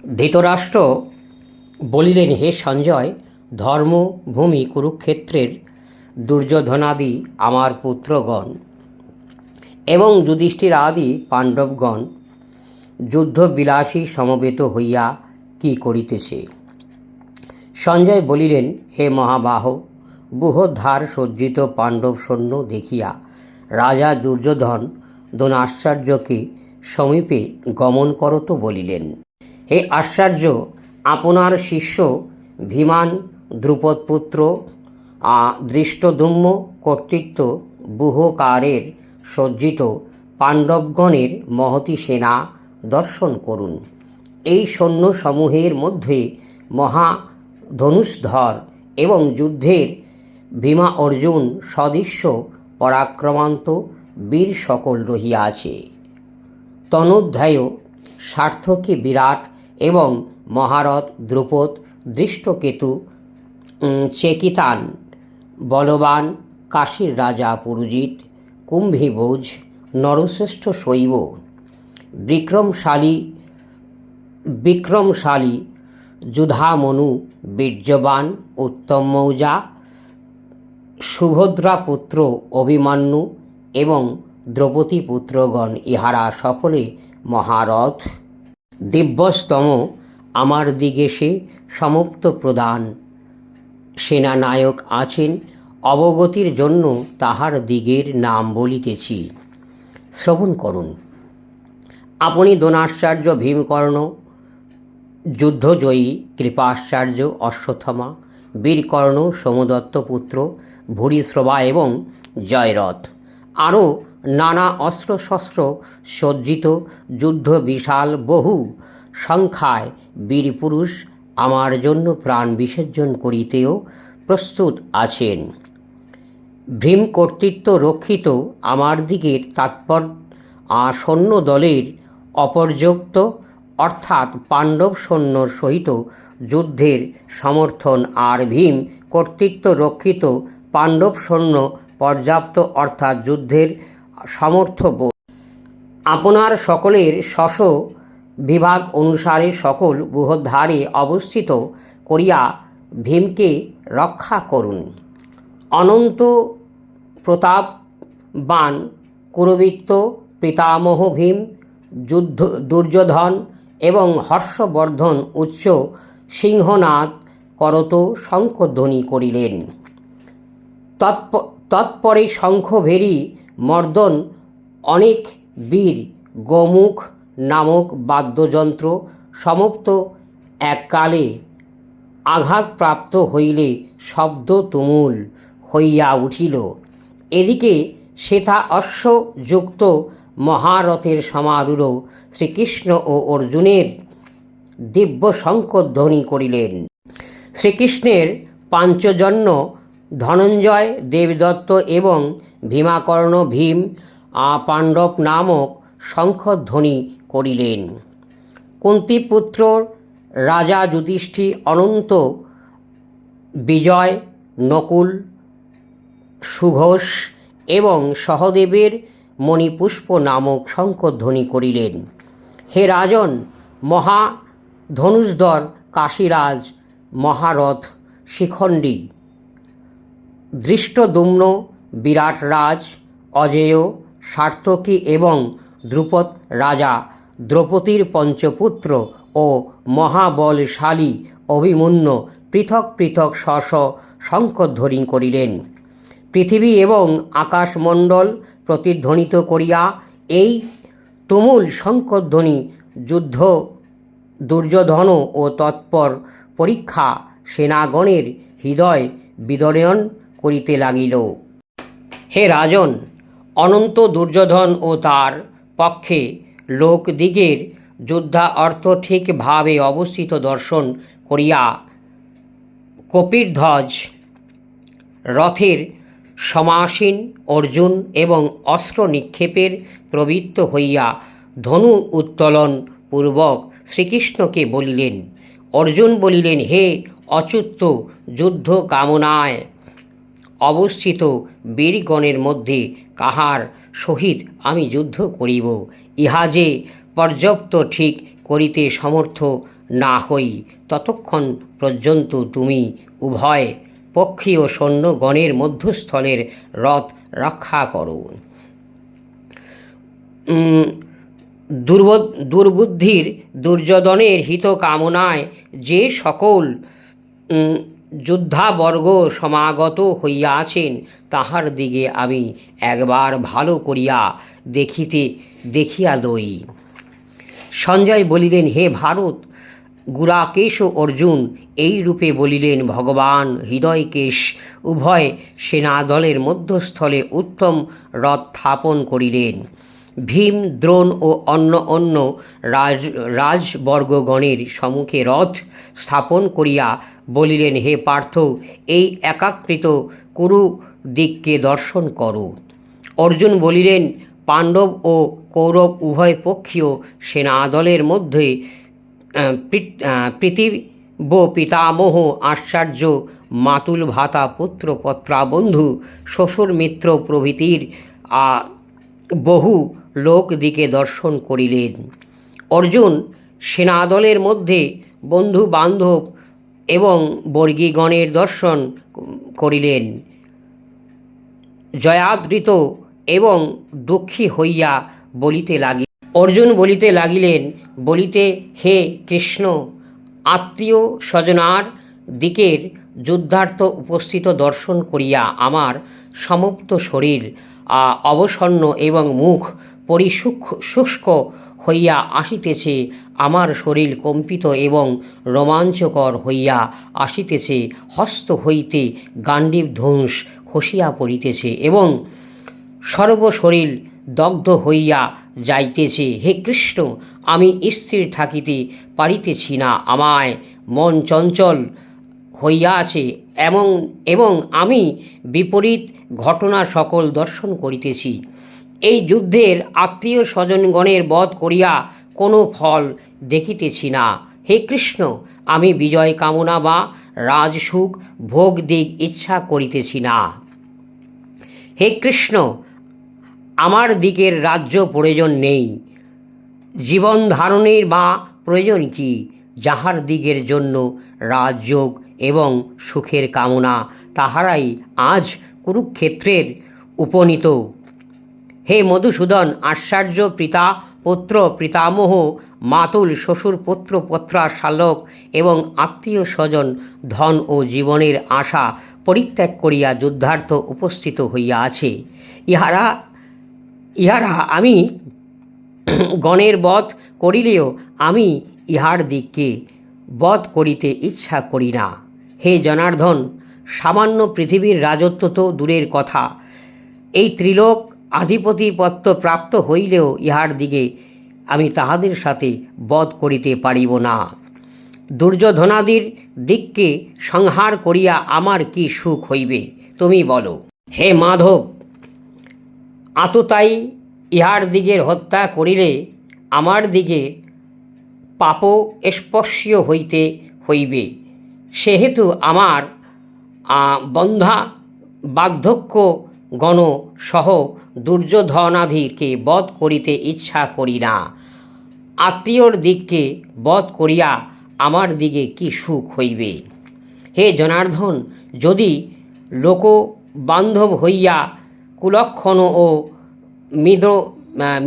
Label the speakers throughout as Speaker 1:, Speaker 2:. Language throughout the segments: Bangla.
Speaker 1: ধৃতরাষ্ট্র বলিলেন, হে সঞ্জয়, ধর্ম ভূমি কুরুক্ষেত্রের দুর্যোধনাদি আমার পুত্রগণ এবং যুধিষ্ঠির আদি পাণ্ডবগণ যুদ্ধবিলাসী সমবেত হইয়া কি করিতেছে? সঞ্জয় বলিলেন, হে মহাবাহ, বৃহদ্ধার সজ্জিত পাণ্ডব সৈন্য দেখিয়া রাজা দুর্যোধন দ্রোণাচার্যকে সমীপে গমন করত বলিলেন। হে আচার্য, আপনার শিষ্য ভীমান দ্রুপদপুত্র ধৃষ্টদ্যুম্ন কর্তৃত্ব ব্যূহকারের সজ্জিত পাণ্ডবগণের মহতী সেনা দর্শন করুন। এই সৈন্যসমূহের মধ্যে মহাধনুষ্ধর এবং যুদ্ধের ভীমা অর্জুন সদৃশ্য পরাক্রমান্ত বীর সকল রহিয়াছে। তনুধ্যায় সার্থকী বিরাট এবং মহারথ দ্রুপদ, দৃষ্টকেতু, চেকিতান, বলবান, কাশীর রাজা পুরুজিৎ, কুম্ভীভোজ, নরশ্রেষ্ঠ শৈব, বিক্রমশালী যুধামনু, বীর্যবান, উত্তম মৌজা, সুভদ্রাপুত্র অভিমন্যু এবং দ্রৌপদীপুত্রগণ ইহারা সকলে মহারথ। দিব্যস্তম আমার দিকে সে সমপ্ত প্রধান সেনানায়ক আছেন। অবগতির জন্য তাহার দিগের নাম বলিতেছি, শ্রবণ করুন। আপনি দ্রোণাচার্য ভীমকর্ণ, যুদ্ধজয়ী কৃপাচার্য অশ্বত্থামা, বীরকর্ণ, সোমদত্ত পুত্র ভূরিশ্রবা এবং জয়রথ, আরও নানা অস্ত্রশস্ত্র সজ্জিত যুদ্ধ বিশাল বহু সংখ্যায় বীরপুরুষ আমার জন্য প্রাণ বিসর্জন করিতেও প্রস্তুত আছেন। ভীম কর্তৃত্ব রক্ষিত আমার দিকের তাৎপর্য সৈন্য দলের অপর্যাপ্ত, অর্থাৎ পাণ্ডব সৈন্যর সহিত যুদ্ধের সমর্থন, আর ভীম কর্তৃত্ব রক্ষিত পাণ্ডব সৈন্য পর্যাপ্ত, অর্থাৎ যুদ্ধের সমর্থক। আপনার সকলের স্ব বিভাগ অনুসারে সকল বৃহদ্ধারে অবস্থিত করিয়া ভীমকে রক্ষা করুন। অনন্ত প্রতাপবান কুরুবৃত্ত পিতামহ ভীম দুর্যোধন এবং হর্ষবর্ধন উচ্চ সিংহনাদ করত শঙ্খধ্বনি করিলেন। তৎপরে শঙ্খভেরী মর্দন অনেক বীর গোমুখ নামক বাদ্যযন্ত্র সমস্ত এককালে আঘাতপ্রাপ্ত হইলে শব্দ তুমুল হইয়া উঠিল। এদিকে শ্বেতা অশ্বযুক্ত মহারথের সমারূঢ় শ্রীকৃষ্ণ ও অর্জুনের দিব্য শঙ্খধ্বনি করিলেন। শ্রীকৃষ্ণের পাঞ্চজন্য ধনঞ্জয়, দেবদত্ত এবং ভীমাকর্ণ ভীম পাণ্ডব নামক শঙ্খধ্বনি করিলেন। কুন্তীপুত্র রাজা যুধিষ্ঠির, অনন্ত বিজয়, নকুল, সুঘোষ এবং সহদেবের মণিপুষ্প নামক শঙ্খধ্বনি করিলেন। হে রাজন, মহাধনুষ্ধর কাশীরাজ মহারথ শিখণ্ডী, ধৃষ্টদ্যুম্ন, বিরাটরাজ অজেয়, সার্থকী এবং দ্রুপদ রাজা দ্রৌপদীর পঞ্চপুত্র ও মহাবলশালী অভিমন্যু পৃথক পৃথক শঙ্খধ্বনি করিলেন। পৃথিবী এবং আকাশমণ্ডল প্রতিধ্বনিত করিয়া এই তুমুল শঙ্খধ্বনি যুদ্ধ দুর্যোধন ও তৎপর পরীক্ষা সেনাগণের হৃদয় বিদরণ করিতে লাগিল। হে রাজন, অনন্ত দুর্যোধন ও তার পক্ষে লোকদিগের যুদ্ধার্থ ঠিকভাবে অবস্থিত দর্শন করিয়া কপিধ্বজ রথের সমাসীন অর্জুন এবং অস্ত্র নিক্ষেপের প্রবৃত্ত হইয়া ধনু উত্তোলন পূর্বক শ্রীকৃষ্ণকে বলিলেন। অর্জুন বলিলেন, হে অচ্যুত, যুদ্ধ কামনায় অবস্থিত বীরগণের মধ্যে কাহার সহিত আমি যুদ্ধ করিব, ইহা যে পর্যাপ্ত ঠিক করিতে সমর্থ না হই, ততক্ষণ পর্যন্ত তুমি উভয় পক্ষী ও সৈন্যগণের মধ্যস্থলের রথ রক্ষা করো। দুর্বুদ্ধির দুর্যোধনের হিত কামনায় যে সকল যোদ্ধাবর্গ সমাগত হইয়াছেন, তাহার দিকে আমি একবার ভালো করিয়া দেখিয়া লই। সঞ্জয় বলিলেন, হে ভারত, গুড়াকেশ ও অর্জুন এই রূপে বলিলেন। ভগবান হৃদয়কেশ উভয় সেনাদলের মধ্যস্থলে উত্তম রথ স্থাপন করিলেন। ভীম, দ্রোণ ও অন্য রাজবর্গগণের সম্মুখে রথ স্থাপন করিয়া বলিলেন, হে পার্থ, এই একাকৃত কুরু দিককে দর্শন করো। অর্জুন বলিলেন, পাণ্ডব ও কৌরব উভয় পক্ষীয় সেনাদলের মধ্যে পৃথিব পিতামহ, আশ্চর্য, মাতুল ভাতা, পুত্র পত্রা, বন্ধু, শ্বশুর মিত্র প্রভৃতির বহু লোক দিকে দর্শন করিলেন। অর্জুন সেনাদলের মধ্যে বন্ধু বান্ধব এবং বর্গীগণের দর্শন করিলেন। জয়াদৃত এবং দুঃখী হইয়া অর্জুন বলিতে লাগিলেন, হে কৃষ্ণ, আত্মীয় স্বজনার দিকের যুদ্ধার্থ উপস্থিত দর্শন করিয়া আমার সমস্ত শরীর অবসন্ন এবং মুখ শুষ্ক হইয়া আসিতেছে। আমার শরীর কম্পিত এবং রোমাঞ্চকর হইয়া আসিতেছে। হস্ত হইতে গাণ্ডীব ধনুষ খসিয়া পড়িতেছে এবং সর্বশরীর দগ্ধ হইয়া যাইতেছে। হে কৃষ্ণ, আমি স্থির থাকিতে পারিতেছি না। আমায় মন চঞ্চল হইয়াছে এবং আমি বিপরীত ঘটনা সকল দর্শন করিতেছি। এই যুদ্ধের আত্মীয় স্বজনগণের বধ করিয়া কোনো ফল দেখিতেছি না। হে কৃষ্ণ, আমি বিজয় কামনা বা রাজসুখ ভোগ দিক ইচ্ছা করিতেছি না। হে কৃষ্ণ, আমার দিকের রাজ্য প্রয়োজন নেই। জীবন ধারণের বা প্রয়োজন কি? যাহার দিকের জন্য রাজযোগ এবং সুখের কামনা, তাহারাই আজ কুরুক্ষেত্রের উপনীত। হে মধুসূদন, আশ্চর্য, পিতা পুত্র পিতামহ, মাতুল, শ্বশুর, পুত্র পত্রা, শালক এবং আত্মীয় স্বজন, ধন ও জীবনের আশা পরিত্যাগ করিয়া যুদ্ধার্থ উপস্থিত হইয়া আছে। ইহারা আমি গণের বধ করিলেও আমি ইহার দিককে বধ করিতে ইচ্ছা করি না। হে জনার্দন, সামান্য পৃথিবীর রাজত্ব তো দূরের কথা, এই ত্রিলোক আধিপতিপত্য প্রাপ্ত হইলেও ইহার দিকে আমি তাহাদের সাথে বধ করিতে পারিব না। দুর্যোধনাদির দিককে সংহার করিয়া আমার কি সুখ হইবে, তুমি বলো। হে মাধব, আততায়ী ইহার দিকের হত্যা করিলে আমার দিকে পাপ স্পর্শীয় হইতে হইবে। সেহেতু আমার বন্ধা বার্ধক্য গণ সহ দুর্যোধনাদিকে বধ করিতে ইচ্ছা করি না। আত্মীয়র দিককে বধ করিয়া আমার দিকে কি সুখ হইবে। হে জনার্দন, যদি লোকবান্ধব হইয়া কুলক্ষণ ও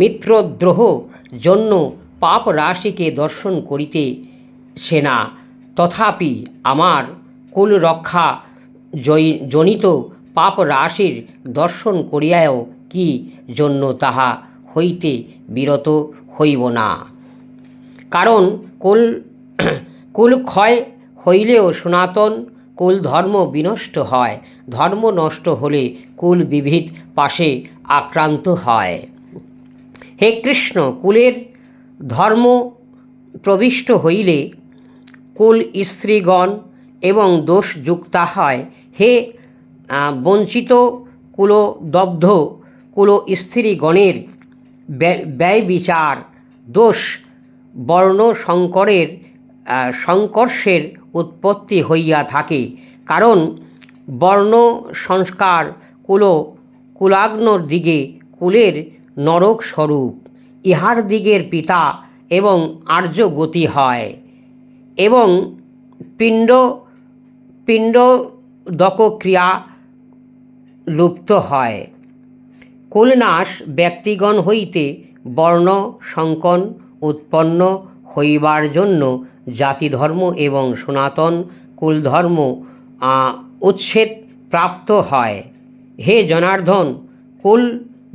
Speaker 1: মিত্রদ্রোহ জন্য পাপ রাশিকে দর্শন করিতেছে না, তথাপি আমার কুল রক্ষা জনিত পাপ রাশির দর্শন করিয়াও কি জন্য তাহা হইতে বিরত হইব না। কারণ কুল ক্ষয় হইলেও সনাতন কুল ধর্ম বিনষ্ট হয়। ধর্ম নষ্ট হলে কুল বিবিধ পাশে আক্রান্ত হয়। হে কৃষ্ণ, কুলের ধর্ম প্রবিষ্ট হইলে কুল স্ত্রীগণ এবং দোষযুক্তা হয়। হে বঞ্চিত কুলদগ্ধ কুল স্ত্রীগণের ব্যয় বিচার দোষ বর্ণ সংকর্ষের উৎপত্তি হইয়া থাকে। কারণ বর্ণ সংস্কার কুলাগ্নর দিকে কুলের নরক স্বরূপ। ইহার দিগের পিতা এবং আর্য গতি হয় এবং পিণ্ডদক ক্রিয়া লুপ্ত হয়। কুলনাশ ব্যক্তিগণ হইতে বর্ণ সংকন উৎপন্ন হইবার জন্য জাতিধর্ম এবং সনাতন কুলধর্ম উচ্ছেদ প্রাপ্ত হয়। হে জনার্দন, কুল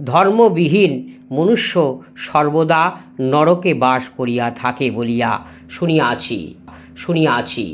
Speaker 1: ধর্মবিহীন মনুষ্য সর্বদা নরকে বাস করিয়া থাকে বলিয়া শুনিয়াছি।